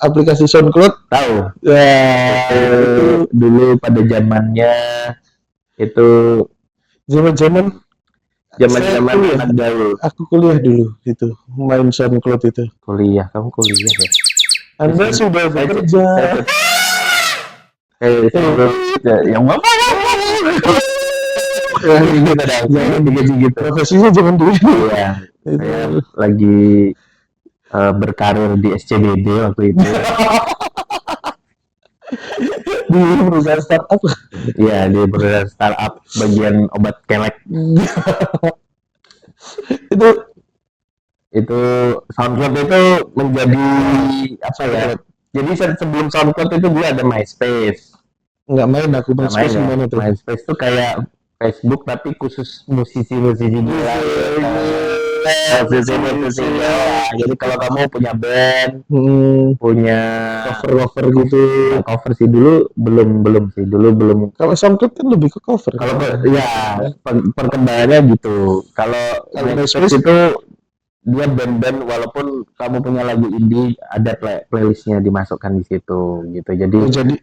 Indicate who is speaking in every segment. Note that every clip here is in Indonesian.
Speaker 1: aplikasi SoundCloud?
Speaker 2: Tahu.
Speaker 1: Ya,
Speaker 2: Itu dulu pada zamannya itu
Speaker 1: zaman kuliah.
Speaker 2: anak gaul.
Speaker 1: Aku kuliah dulu itu, main SoundCloud itu.
Speaker 2: Kuliah, kamu kuliah ya?
Speaker 1: Anda sudah bekerja.
Speaker 2: Yang apa? Gitu.
Speaker 1: Profesinya jangan dulu.
Speaker 2: Iya. Saya lagi berkarir di SCBD waktu itu.
Speaker 1: Di perusahaan startup.
Speaker 2: Iya, di perusahaan startup bagian obat kelek. itu SoundCloud itu menjadi apa ya? Jadi sebelum SoundCloud itu dia ada MySpace.
Speaker 1: Nggak main aku MySpace gimana tuh?
Speaker 2: MySpace tuh kayak Facebook tapi khusus musisi-musisi gila. Musisi. Jadi kalau kamu punya band, punya
Speaker 1: cover gitu.
Speaker 2: Cover sih dulu belum sih. Belum.
Speaker 1: Kalau SoundCloud kan lebih ke cover.
Speaker 2: Kalau ya perkembangannya gitu. Kalau MySpace itu dia band-band walaupun kamu punya lagu indie ada playlistnya dimasukkan di situ gitu. Jadi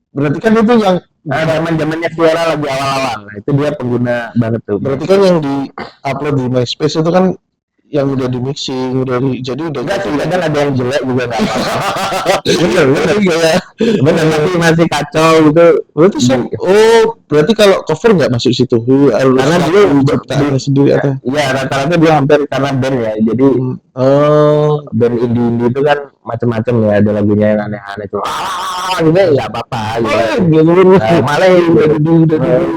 Speaker 1: berarti kan itu yang
Speaker 2: zaman-zamannya Viera lagi awal-awal. Nah, itu dia pengguna banget tuh.
Speaker 1: Berarti kan yang di-upload di MySpace itu kan yang udah di mixing, jadi udah
Speaker 2: enggak sih, kadang ada yang jelek juga enggak apa-apa. Bener, tapi masih kacau gitu.
Speaker 1: Berarti berarti kalau cover nggak masuk situ?
Speaker 2: Karena dulu
Speaker 1: ciptaannya sendiri atau?
Speaker 2: Iya, rata-rata dia hampir karena band ya. Jadi band indie itu kan macam-macam ya, ada lagunya yang aneh-aneh tuh. Gitu ya apa-apa gitu. Malah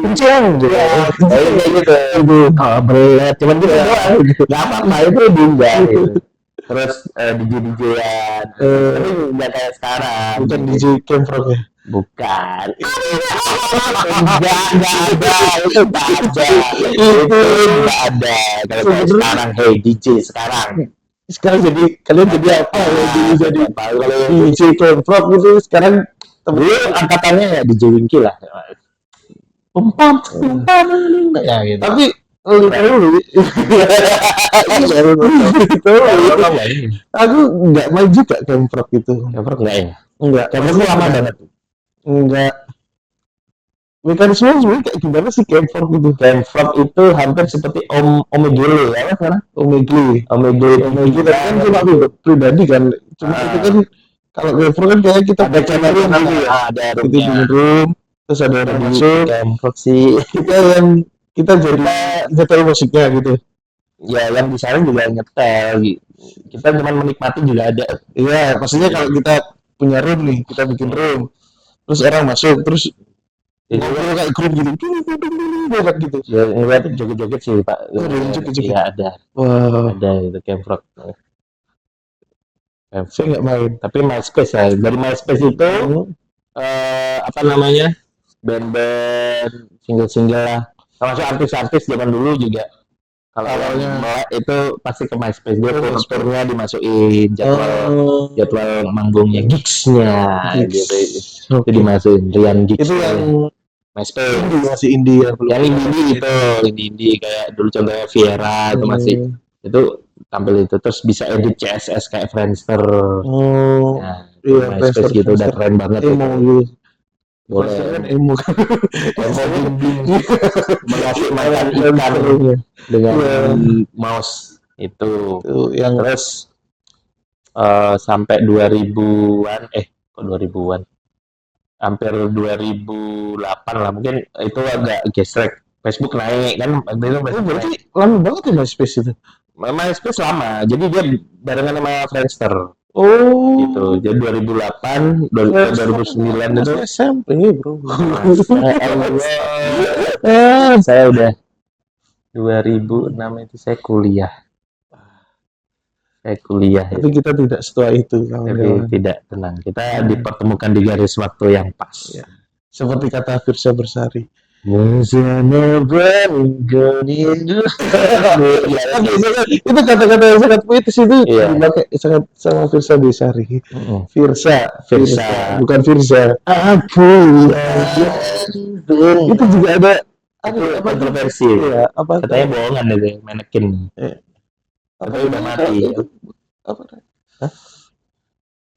Speaker 2: kenceng gitu. Kayak gitu. Berat, cuman gitu doang. Enggak apa-apa itu diunggah gitu. Terus DJ-DJ-an. Tapi enggak kayak sekarang.
Speaker 1: Bukan DJ Camfrog ya?
Speaker 2: Bukan. Enggak ada. Itu enggak ada. Kalau kayak sekarang, hey DJ sekarang
Speaker 1: jadi kalian jadi apa ya? Jadi kalau DJ Camfrog gitu sekarang
Speaker 2: dulu angkatannya ya DJ Winky lah. Pempam ya gitu.
Speaker 1: Tapi aku nggak main juga Camfrog itu.
Speaker 2: Camfrog enggak ya?
Speaker 1: Enggak.
Speaker 2: Camfrog lama banget.
Speaker 1: Enggak. Mekanisme sebenarnya kayak gimana sih Camfrog itu?
Speaker 2: Camfrog itu hampir seperti Omegle ya sekarang.
Speaker 1: Omegle kan cuma pribadi kan. Cuma itu kan kalau Camfrog kan kayak kita
Speaker 2: ada channel
Speaker 1: ada room, terus ada orang masuk.
Speaker 2: Camfrog sih
Speaker 1: kita jadi nyetel musiknya gitu.
Speaker 2: Ya yang di sana juga nyetel gitu. Kita cuma menikmati juga ada.
Speaker 1: Iya, maksudnya kalau kita punya room nih, kita bikin room. Terus orang masuk, terus ngobrol kayak grup gitu. Gitu.
Speaker 2: Ya, ngeliat joget-joget sih, Pak.
Speaker 1: Joget-joget.
Speaker 2: Iya, ada.
Speaker 1: Wah.
Speaker 2: Ada itu Camfrog.
Speaker 1: Saya nggak main.
Speaker 2: Tapi MySpace ya. Dari MySpace itu apa namanya? Band-band single-single lah. Termasuk artis-artis zaman dulu juga. Kalau awalnya itu pasti ke MySpace dia turnya dimasukin jadwal manggungnya gigsnya gitu. Itu dimasukin Rian Gigs.
Speaker 1: Itu yang
Speaker 2: MySpace
Speaker 1: masih indie ya.
Speaker 2: Yang indie kayak dulu contohnya Viera itu masih itu tampil itu terus bisa edit CSS kayak Friendster. Nah, iya, MySpace gitu udah keren banget
Speaker 1: gitu.
Speaker 2: Boleh
Speaker 1: emo
Speaker 2: mengasihkan ikan dengan mouse itu
Speaker 1: yang
Speaker 2: terus sampai 2000-an kok 2000-an hampir 2008 lah mungkin itu agak gesrek Facebook naik kan
Speaker 1: berarti lama banget ya MySpace itu.
Speaker 2: MySpace lama jadi dia barengan sama Friendster. Gitu. Jadi 2008, 2009 itu
Speaker 1: SMP, Bro.
Speaker 2: Saya udah 2006 itu saya kuliah.
Speaker 1: Tapi kita tidak setua itu.
Speaker 2: Tapi tidak, tenang. Kita dipertemukan di garis waktu yang pas.
Speaker 1: Ya. Seperti kata Firsa Bersari. Itu kata-kata yang sangat puitis itu dipakai sangat sama Firsa Besari. Firsa bukan Firsa. Itu juga ada
Speaker 2: kontroversi. Katanya bohongan deh manekin. Tapi udah mati.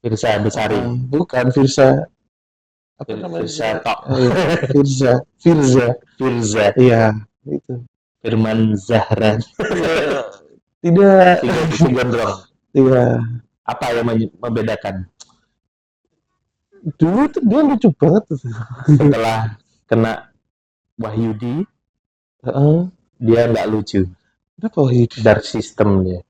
Speaker 2: Firsa Besari.
Speaker 1: Bukan Firsa. Apa namanya?
Speaker 2: Firsa Tok.
Speaker 1: Firza. Iya, itu.
Speaker 2: Firman Zahra.
Speaker 1: Tidak.
Speaker 2: Si gondrong.
Speaker 1: Iya.
Speaker 2: Apa yang membedakan?
Speaker 1: Dulu tuh dia lucu banget tuh.
Speaker 2: Setelah kena Wahyudi, dia nggak lucu.
Speaker 1: Kenapa Wahyudi?
Speaker 2: Dark system dia.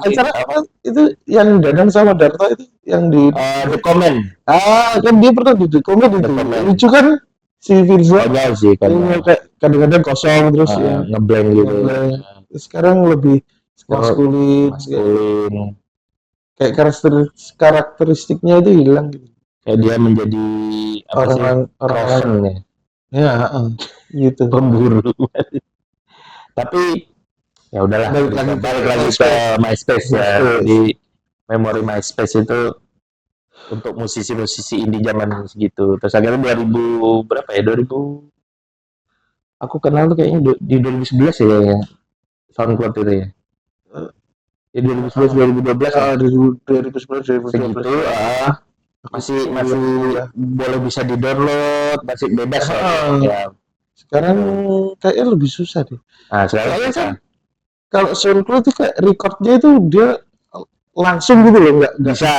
Speaker 1: Acara apa itu yang Danang sama Darto itu yang di
Speaker 2: The Comment.
Speaker 1: kan dia pernah di komen itu. Lucu kan si Firza.
Speaker 2: Konyol sih, konyol.
Speaker 1: Kayak kadang-kadang kosong terus ya
Speaker 2: ngeblank gitu.
Speaker 1: Sekarang lebih maskulin. Kayak karakteristiknya itu hilang gitu.
Speaker 2: Kayak dia menjadi orang
Speaker 1: ya gitu,
Speaker 2: pemburu. Tapi ya udahlah, balik lagi ke MySpace ya. Di memori MySpace itu untuk musisi-musisi indie zaman segitu. Terus akhirnya 2000 berapa ya? 2000 aku kenal tuh kayaknya di 2011 ya SoundCloud itu ya. Ya 2011 2012 segitu masih boleh bisa di-download, masih bebas ya.
Speaker 1: Sekarang kayaknya lebih susah deh.
Speaker 2: Nah, sekarang
Speaker 1: kan kalau SoundCloud itu kayak recordnya itu dia langsung gitu loh, nggak bisa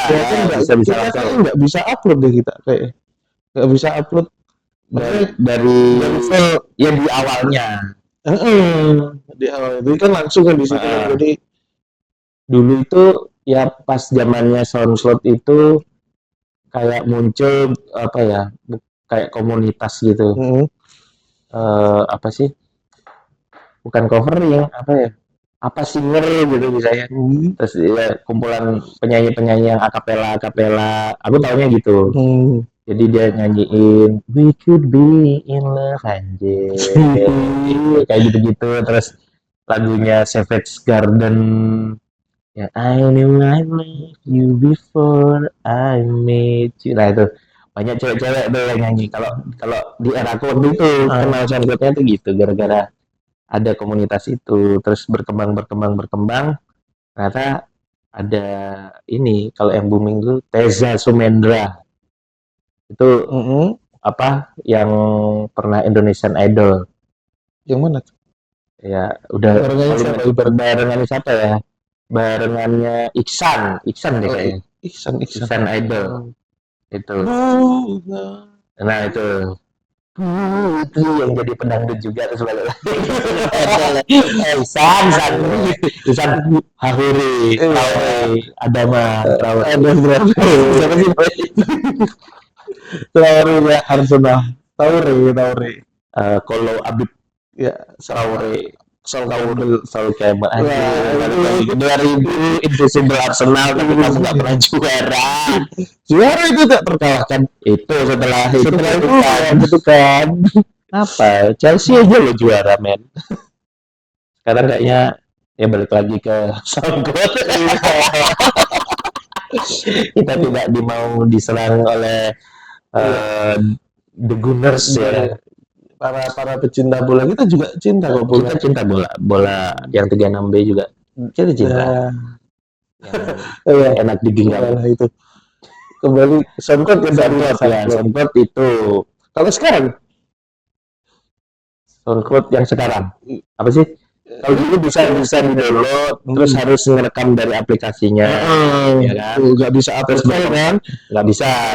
Speaker 1: nggak bisa upload deh kita kayak nggak bisa upload dari
Speaker 2: ya di awalnya.
Speaker 1: Di awal itu kan langsung kan di situ. Jadi
Speaker 2: dulu itu ya pas zamannya SoundCloud itu kayak muncul apa ya, kayak komunitas gitu. Apa sih? Bukan covering, apa ya? Apa singer gitu misalnya. Terus ya kumpulan penyanyi-penyanyi yang akapela. Aku taunya gitu. Jadi dia nyanyiin We Could Be in Love anjir. Kayak gitu-gitu. Terus lagunya Savage Garden ya I knew I loved you before I met you. Nah itu banyak cewek-cewek tuh yang nyanyi. Kalau di era aku waktu itu kenal SoundCloud-nya tuh gitu gara-gara ada komunitas itu. Terus berkembang. Ternyata ada ini, kalau yang booming tuh Teza Sumendra. Itu apa yang pernah Indonesian Idol.
Speaker 1: Yang mana tuh?
Speaker 2: Ya, udah barengan siapa ya? Barengannya Iksan deh kayaknya. Iksan Idol. Itu. Nah, itu yang jadi pendangdut juga terus balik lagi. Iksan Hahuri, Adama, siapa sih?
Speaker 1: Traore ya Arsenal. Traore.
Speaker 2: Kalau Abib
Speaker 1: ya
Speaker 2: Traore. Saul Campbell aja. 2000 Invisible Arsenal tapi kamu nggak pernah juara. Juara itu tak terkalahkan. Itu setelah itu kan. Apa? Chelsea aja lo juara, men. Sekarang kayaknya ya balik lagi ke SoundCloud. Kita tidak mau diserang oleh The Gunners ya.
Speaker 1: Para pecinta bola kita juga cinta kok bola.
Speaker 2: Kita cinta bola yang 36B juga kita cinta. Enak digenggam
Speaker 1: itu. Kembali SoundCloud
Speaker 2: SoundCloud itu. Kalau sekarang SoundCloud yang sekarang apa sih? Kalau dulu bisa di-download, terus harus ngerekam dari aplikasinya, ya kan?
Speaker 1: Nggak bisa upload kan?
Speaker 2: Nggak bisa.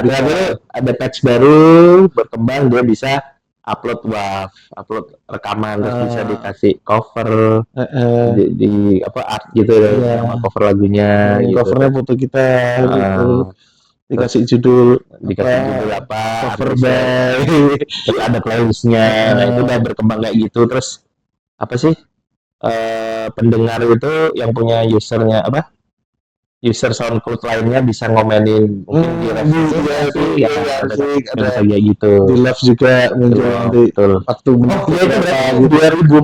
Speaker 2: Ada patch baru berkembang, dia bisa upload WAV, upload rekaman, terus bisa dikasih cover di apa art gitu ya, sama cover lagunya. Gitu.
Speaker 1: Covernya foto kita, gitu. Dikasih judul
Speaker 2: apa? Cover by, terus ada playlistnya. Nah, itu udah berkembang kayak gitu. Terus apa sih? Pendengar itu yang punya usernya apa? User SoundCloud lainnya bisa ngomenin mungkin di review ya ada kayak gitu.
Speaker 1: Di love juga muncul nanti waktu
Speaker 2: itu 2014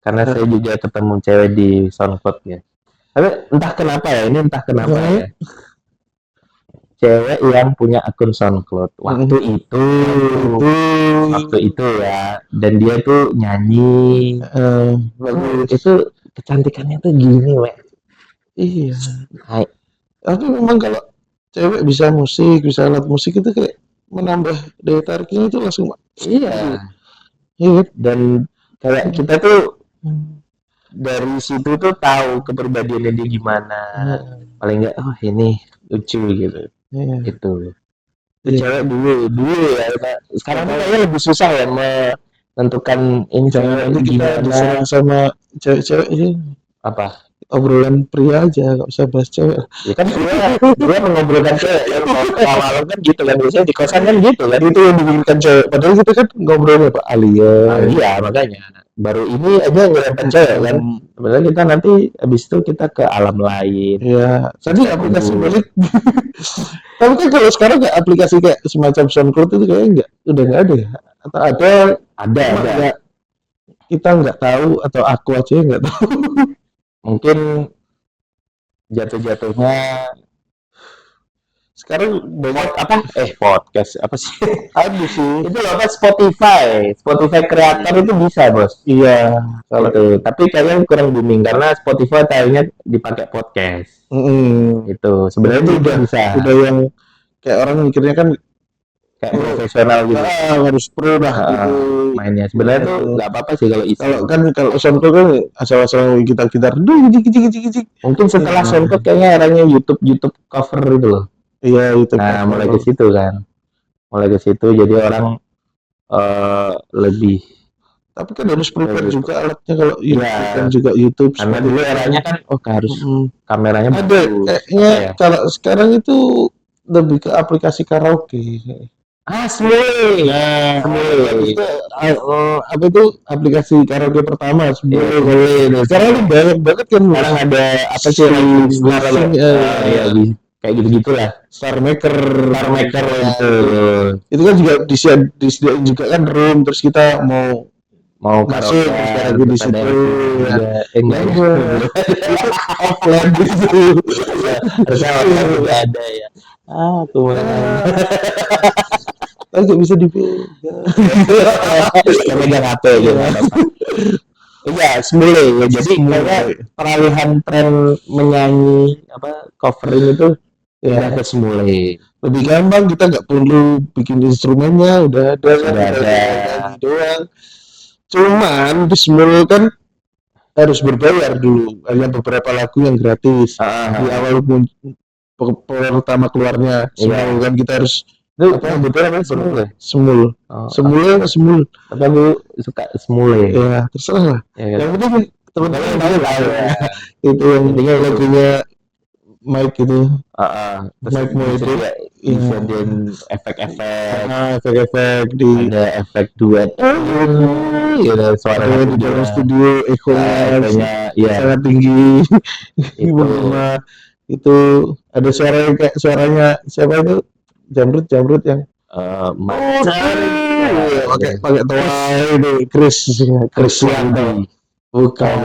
Speaker 2: karena saya juga ketemu cewek di SoundCloud ya. Tapi entah kenapa ya cewek yang punya akun SoundCloud waktu itu ya, dan dia tuh nyanyi itu kecantikannya tuh gini weh.
Speaker 1: Iya.
Speaker 2: Hai.
Speaker 1: Tapi memang kalau cewek bisa musik, bisa alat musik itu kayak menambah daya tariknya itu langsung.
Speaker 2: Iya.
Speaker 1: Iya.
Speaker 2: Dan kayak kita tuh dari situ tuh tahu kepribadiannya dia gimana. Paling enggak ini lucu gitu.
Speaker 1: Iya.
Speaker 2: Itu cewek dulu ya. Sekarang tuh kayaknya lebih susah ya menentukan ini
Speaker 1: Jangan nanti kita
Speaker 2: gimana.
Speaker 1: diserang sama cewek-cewek ini.
Speaker 2: Apa?
Speaker 1: Obrolan pria aja, nggak usah bahas cewek.
Speaker 2: Ya kan dia mengobrolkan cewek kan malam kan gitu kan, biasanya di kosan kan gitu kan,
Speaker 1: Itu yang diinginkan cewek. Padahal kita kan ngobrolnya Pak Alia.
Speaker 2: iya makanya baru ini aja ngeliatin cewek kan, sebenarnya kita nanti habis itu kita ke alam lain.
Speaker 1: Ya, tadi aplikasi balik. Tapi kan kalau sekarang kayak aplikasi kayak semacam SoundCloud itu kayaknya udah nggak ada ya? Atau ada?
Speaker 2: Ada.
Speaker 1: Nggak, kita nggak tahu atau aku aja nggak tahu.
Speaker 2: Mungkin jatuh-jatuhnya
Speaker 1: Sekarang banyak
Speaker 2: podcast apa sih?
Speaker 1: ada sih.
Speaker 2: Itu loh apa, Spotify kreator itu bisa bos.
Speaker 1: Iya.
Speaker 2: Kalau itu, tapi kayaknya kurang booming karena Spotify kayaknya dipakai podcast. Itu sebenarnya itu udah bisa.
Speaker 1: Udah yang kayak orang mikirnya kan
Speaker 2: kayak profesional gitu.
Speaker 1: Harus pro lah gitu
Speaker 2: mainnya. Sebenarnya tuh nggak apa-apa sih kalau itu.
Speaker 1: Kalau SoundCloud kan asal-asal gitar-gitar, gijik.
Speaker 2: Mungkin setelah SoundCloud kayaknya eranya YouTube cover itu loh.
Speaker 1: Iya, YouTube.
Speaker 2: Nah, mulai ke situ kan. Mulai ke situ jadi orang lebih. Tapi kan harus prepare juga alatnya kalau kan juga YouTube. Karena dulu eranya kan harus kameranya
Speaker 1: ada kayaknya kalau sekarang itu lebih ke aplikasi karaoke.
Speaker 2: Semule.
Speaker 1: Apa itu aplikasi karaoke pertama Semule. Sekarang banyak banget kan.
Speaker 2: Sekarang ada apa sih kayak gitu-gitulah. Star Maker
Speaker 1: itu kan juga disediain juga kan room, terus kita mau masuk terus di situ offline gitu.
Speaker 2: Harusnya ada ya.
Speaker 1: Nggak bisa dipegang.
Speaker 2: Megang HP gitu. Iya, Semule ya. Jadi peralihan tren menyanyi covering itu ya ke Semule.
Speaker 1: Lebih gampang, kita nggak perlu bikin instrumennya, udah ada doang. Cuman di Semule kan harus berbayar dulu. Hanya beberapa lagu yang gratis. Di awal pertama keluarnya Semule kan kita harus Semul. Tapi aku
Speaker 2: suka Semule.
Speaker 1: Ya, terserah lah. Yang penting teman-teman tahu lah. Itu yang pentingnya lagunya Mike itu. Mike mau itu dan efek-efek di ada efek duet. Suara di dalam studio echo-nya sangat tinggi. Itu ada suara kayak suaranya siapa itu? Jamrut yang pakai toa itu Chris Wandi. Bukan.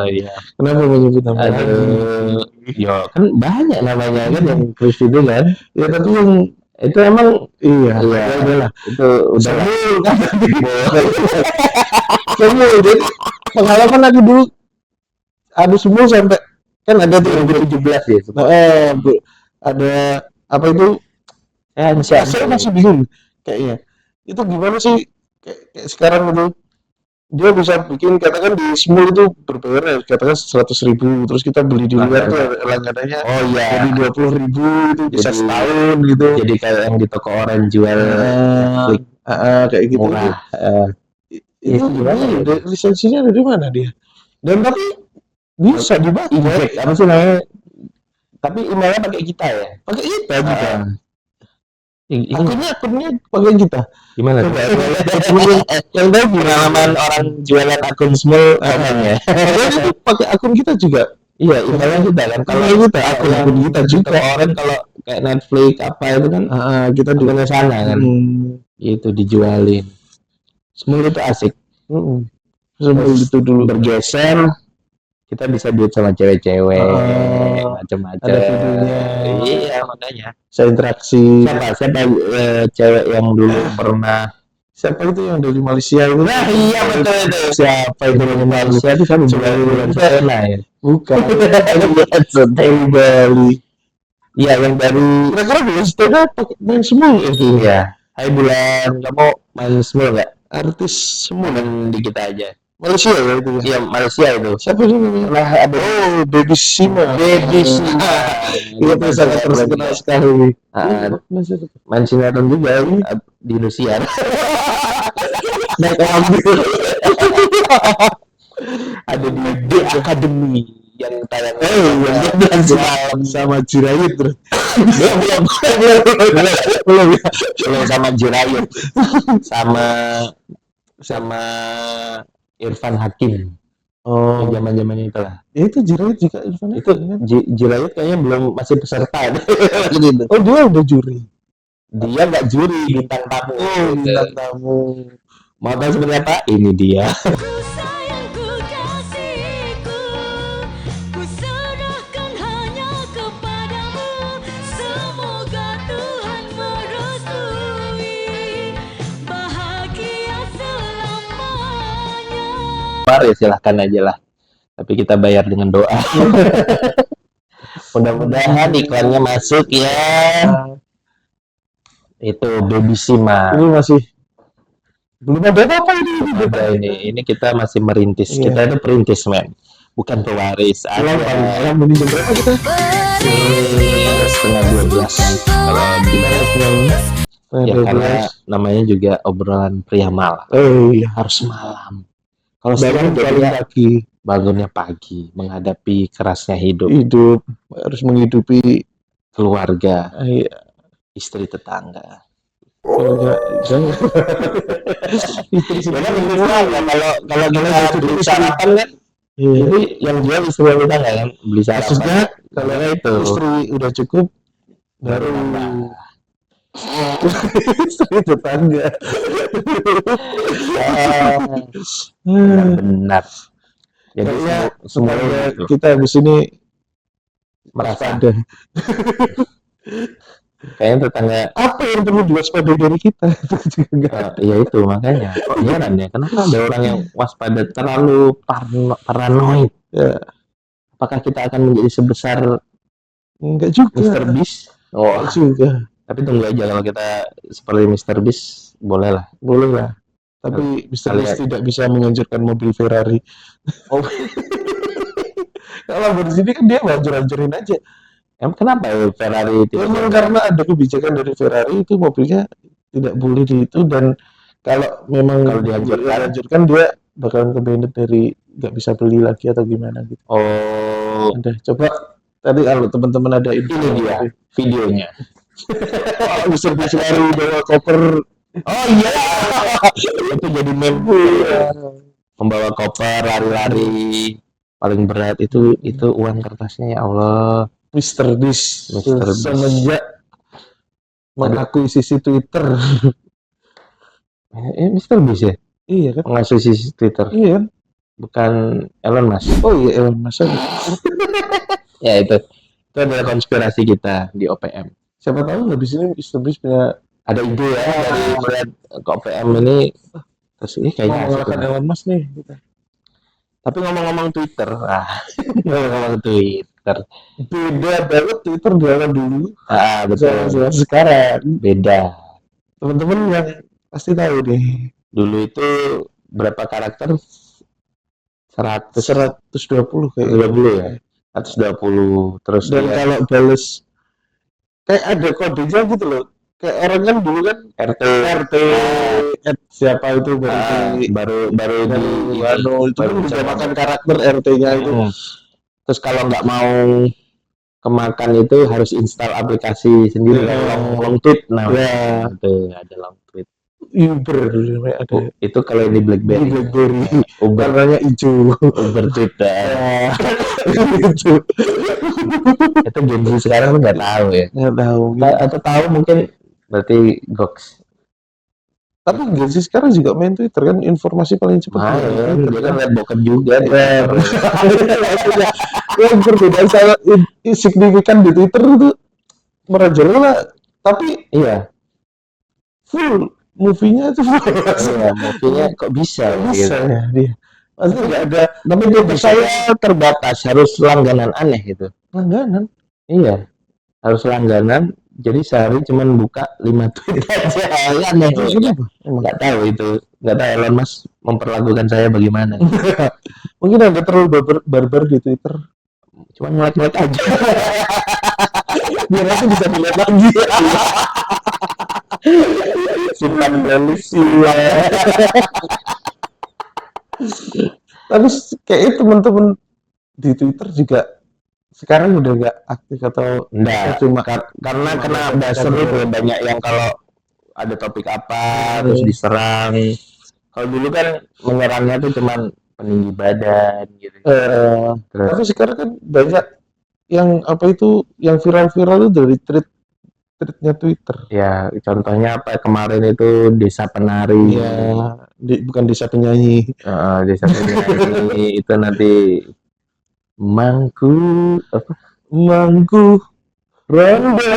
Speaker 1: Iya. Kenapa menyebut nama?
Speaker 2: Ya kan banyak namanya kan yang Chris itu kan.
Speaker 1: Ya tapi yang
Speaker 2: itu emang
Speaker 1: udahlah.
Speaker 2: Itu udah
Speaker 1: kan. Jadi pengalaman aku dulu semua sampai kan ada 2017 ya. Ada apa itu? Saya masih bingung kayaknya. Itu gimana sih kayak sekarang itu dia bisa bikin, katakan di Smule itu berbayar katakan 100.000, terus kita beli di luar tuh langganannya jadi 20.000 itu bisa setahun gitu.
Speaker 2: Jadi kayak yang di toko orang jual
Speaker 1: kayak gitu murah. Itu gimana? Lisensinya dari mana dia? Dan tapi bisa dipakai.
Speaker 2: Apa sih namanya? Tapi emailnya pakai kita ya?
Speaker 1: Pakai kita juga. Akunnya pakai kita.
Speaker 2: Gimana? Yang tahu pengalaman orang jualan akun Smule ya.
Speaker 1: Itu pakai akun kita juga.
Speaker 2: Iya, emailnya kita kan. Kalau
Speaker 1: kita akun kita juga.
Speaker 2: Orang kalau kayak Netflix apa itu kan
Speaker 1: kita
Speaker 2: di sana kan. Itu dijualin. Smule itu asik.
Speaker 1: Smule itu dulu
Speaker 2: bergeser. Kita bisa duit sama cewek-cewek macam-macam.
Speaker 1: Ada videonya.
Speaker 2: Iya, makanya.
Speaker 1: Saya interaksi.
Speaker 2: Siapa cewek yang dulu pernah
Speaker 1: itu yang dari Malaysia itu?
Speaker 2: Nah, iya betul itu.
Speaker 1: Siapa itu dari Malaysia itu kan bulan Bukan.
Speaker 2: Lihat Suntai Bali. Iya, yang baru.
Speaker 1: Kira-kira bulan setengah main semua itu.
Speaker 2: Iya. Hai Bulan, kamu main semua nggak?
Speaker 1: Artis semua.
Speaker 2: Main di kita aja.
Speaker 1: Malaysia ya itu ya.
Speaker 2: Iya, Malaysia itu.
Speaker 1: Siapa sih namanya?
Speaker 2: Pernah ada
Speaker 1: Baby Sima.
Speaker 2: Baby Sima.
Speaker 1: Itu sangat terkenal sekali.
Speaker 2: Main sinetron juga di Rusia. Naik ambil. Ada di The Academy yang tayang yang semalam
Speaker 1: sama Jirayut terus.
Speaker 2: belum sama Jirayut sama Irfan Hakim.
Speaker 1: Oh,
Speaker 2: zaman-zamannya itulah.
Speaker 1: Itu Jirayut juga Irfan
Speaker 2: Itu Jirayut kayaknya belum masih peserta. Gitu.
Speaker 1: Oh, dia udah juri.
Speaker 2: Dia nggak juri, bintang tamu.
Speaker 1: Oh, bintang tamu.
Speaker 2: Mau tahu seperti apa? Ini dia. Ya silahkan aja lah. Tapi kita bayar dengan doa. Mudah-mudahan iklannya masuk ya. Itu Baby Sima.
Speaker 1: Ini masih belum ada apa ini.
Speaker 2: Ada ini kita masih merintis.
Speaker 1: Iya.
Speaker 2: Kita itu perintis, men. Bukan pewaris.
Speaker 1: Alam ini jam berapa kita?
Speaker 2: 11:30. Kalau gimana ya karena namanya juga obrolan pria malam.
Speaker 1: Oh iya.
Speaker 2: Harus malam. Kalau
Speaker 1: Bangun
Speaker 2: jadinya
Speaker 1: pagi.
Speaker 2: bangunnya pagi, menghadapi kerasnya hidup,
Speaker 1: Harus menghidupi
Speaker 2: keluarga,
Speaker 1: iya.
Speaker 2: istri tetangga.
Speaker 1: Jangan.
Speaker 2: Kalau kita beli sarapan kan, jadi yang jual istri tetangga kan beli sarapan.
Speaker 1: Maksudnya
Speaker 2: Kalau itu
Speaker 1: istri udah cukup baru istri tetangga.
Speaker 2: benar. Jadi
Speaker 1: Semuanya
Speaker 2: itu
Speaker 1: kita di sini
Speaker 2: merasa
Speaker 1: ada.
Speaker 2: kayaknya tetangga
Speaker 1: Apa yang perlu diwaspadai dari kita?
Speaker 2: ya itu makanya kok heran ya kenapa ada orang yang waspada terlalu paranoid
Speaker 1: Ya.
Speaker 2: Apakah kita akan menjadi sebesar
Speaker 1: Enggak juga.
Speaker 2: Mr. Beast?
Speaker 1: Enggak juga.
Speaker 2: Tapi tunggu aja kalau kita seperti Mr. Beast boleh lah.
Speaker 1: Tapi Mr. Beast tidak bisa menganjurkan mobil Ferrari.
Speaker 2: Oh.
Speaker 1: Kalau di sini kan dia hancur-hancurin aja.
Speaker 2: Kenapa Ferrari itu?
Speaker 1: Memang karena ada kebijakan dari Ferrari itu mobilnya tidak boleh di itu, dan kalau dihancurkan dia bakalan ke-banned dari nggak bisa beli lagi atau gimana gitu.
Speaker 2: Oh.
Speaker 1: Udah coba tadi kalau teman-teman ada
Speaker 2: ini dia videonya.
Speaker 1: Mr. Beast lari bawa koper.
Speaker 2: Oh iya. Itu jadi meme. Membawa koper lari-lari paling berat itu uang kertasnya ya Allah.
Speaker 1: Mr. Beast semenjak mengakuisisi Twitter.
Speaker 2: Mr. Beast ya?
Speaker 1: Iya kan?
Speaker 2: Mengakuisisi Twitter.
Speaker 1: Iya kan?
Speaker 2: Bukan Elon Musk.
Speaker 1: Oh iya Elon Musk.
Speaker 2: Ya itu adalah konspirasi kita di OPM.
Speaker 1: Siapa tahu habis ini Mr. Beast punya
Speaker 2: ada ide ya dari melihat ke OPM ini. Terus ini kayaknya
Speaker 1: mengalahkan Elon Musk nih.
Speaker 2: Tapi ngomong-ngomong Twitter, ngomong Twitter,
Speaker 1: beda banget Twitter zaman dulu.
Speaker 2: Betul.
Speaker 1: Sekarang
Speaker 2: beda.
Speaker 1: Teman-teman yang pasti tahu deh.
Speaker 2: Dulu itu berapa karakter?
Speaker 1: 120 kayak
Speaker 2: 20 ya. 120 terus
Speaker 1: dan kalau bales kayak ada kodenya gitu loh. Kayak orang kan dulu kan RT siapa itu baru di itu bisa makan karakter RT-nya itu.
Speaker 2: Terus kalau nggak mau kemakan itu harus install aplikasi sendiri long tweet. Nah, itu ada long tweet.
Speaker 1: Uber ada.
Speaker 2: Itu kalau ini BlackBerry.
Speaker 1: Uber warnanya hijau.
Speaker 2: Uber Twitter. Itu Gen Z sekarang nggak tahu ya.
Speaker 1: Nggak tahu.
Speaker 2: Atau tahu mungkin berarti Gox.
Speaker 1: Tapi Gen Z sekarang juga main Twitter kan, informasi paling cepat.
Speaker 2: Dia kan lihat bokep juga.
Speaker 1: Yang perbedaan sangat signifikan di Twitter itu merajalela, tapi
Speaker 2: iya
Speaker 1: full movie-nya itu full.
Speaker 2: Movie-nya kok bisa
Speaker 1: ya dia. Pasti nggak ada.
Speaker 2: Tapi Twitter saya terbatas, harus langganan aneh gitu.
Speaker 1: Langganan.
Speaker 2: Iya, harus langganan. Jadi sehari cuman buka 5 tweet aja. Aneh.
Speaker 1: Terus kenapa?
Speaker 2: Nggak tahu itu. Nggak tahu Elon Musk memperlakukan saya bagaimana.
Speaker 1: Mungkin Anda terlalu barbar di Twitter.
Speaker 2: Cuman ngelek-ngelek aja.
Speaker 1: Biar aku bisa dilihat lagi.
Speaker 2: Simpan playlist
Speaker 1: Tapi kayaknya teman-teman di Twitter juga sekarang udah nggak aktif atau
Speaker 2: enggak,
Speaker 1: cuma
Speaker 2: karena kena buzzer itu banyak yang kalau ada topik apa terus diserang. Kalau dulu kan menyerangnya tuh cuman peninggi badan gitu. Terus
Speaker 1: tapi sekarang kan banyak yang apa itu yang viral-viral itu dari tweetnya Twitter.
Speaker 2: ya contohnya apa kemarin itu desa penari.
Speaker 1: Ya, bukan desa penyanyi.
Speaker 2: Desa penari itu nanti mangku apa
Speaker 1: Mangku
Speaker 2: rondo